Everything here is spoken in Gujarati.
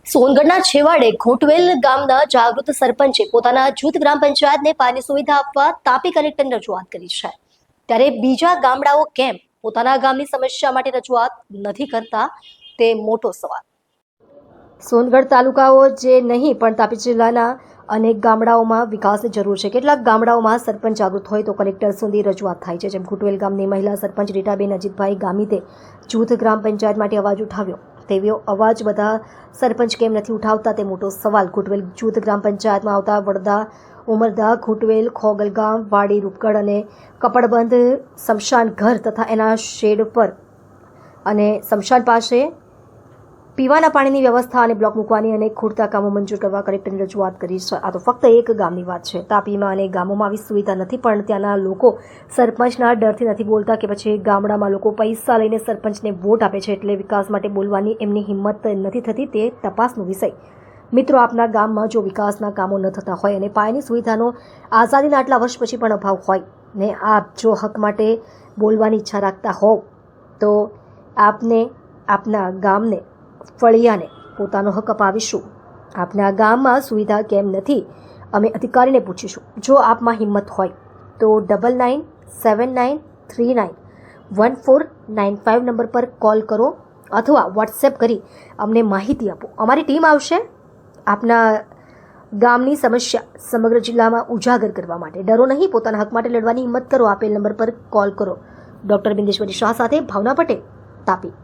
સોનગઢના છેવાડે ઘોટવેલ ગામના જાગૃત સરપંચે પોતાના જૂથ ગ્રામ પંચાયતને પાણી સુવિધા આપવા તાપી કલેક્ટરને રજૂઆત કરી છે. ત્યારે બીજા ગામડાઓ કેમ પોતાના ગામની સમસ્યા માટે રજૂઆત નથી કરતા તે મોટો સવાલ. સોનગઢ તાલુકાઓ જે નહીં પણ તાપી જિલ્લાના અનેક ગામડાઓમાં વિકાસની જરૂર છે. કેટલાક ગામડાઓમાં સરપંચ જાગૃત હોય તો કલેક્ટર સુધી રજૂઆત થાય છે. જેમ ઘોટવેલ ગામની મહિલા સરપંચ રીટાબેન અજીતભાઈ ગામિતે જૂથ ગ્રામ પંચાયત માટે અવાજ ઉઠાવ્યો. તેવો અવાજ બધા સરપંચ કેમ નથી ઉઠાવતા તે મોટો સવાલ. ઘોટવેલ જૂથ ગ્રામ પંચાયતમાં આવતા વડદા, ઉમરદા, ઘોટવેલ, ખોગલગામ, વાડી, રૂપગઢ અને કપડબંધ સ્મશાન ઘર તથા એના શેડ પર અને સ્મશાન પાસે પીવાના પાણીની વ્યવસ્થા અને બ્લોક મૂકવાની અને ખૂટતા કામો મંજૂર કરવા કલેક્ટરની રજૂઆત કરી છે. આ તો ફક્ત એક ગામની વાત છે. તાપીમાં અને ગામોમાં આવી સુવિધા નથી, પણ ત્યાંના લોકો સરપંચના ડરથી નથી બોલતા કે પછી ગામડામાં લોકો પૈસા લઈને સરપંચને વોટ આપે છે એટલે વિકાસ માટે બોલવાની એમની હિંમત નથી થતી. તે તપાસનો વિષય. મિત્રો, આપના ગામમાં જો વિકાસના કામો ન થતા હોય અને પાયાની સુવિધાનો આઝાદીના આટલા વર્ષ પછી પણ અભાવ હોય ને આપ જો હક માટે બોલવાની ઈચ્છા રાખતા હોવ તો આપને આપના ગામને ફળિયાને પોતાનો હક અપાવીશું. આપના ગામમાં સુવિધા કેમ નથી અમે અધિકારીને પૂછીશું. જો આપમાં હિંમત હોય તો 9979391495 નંબર પર કોલ કરો અથવા વોટ્સએપ કરી અમને માહિતી આપો. અમારી ટીમ આવશે આપના ગામની સમસ્યા સમગ્ર જિલ્લામાં ઉજાગર કરવા માટે. ડરો નહીં, પોતાના હક માટે લડવાની હિંમત કરો. આપેલ નંબર પર કોલ કરો. ડૉક્ટર બિંદેશ્વરી શાહ સાથે ભાવના પટેલ, તાપી.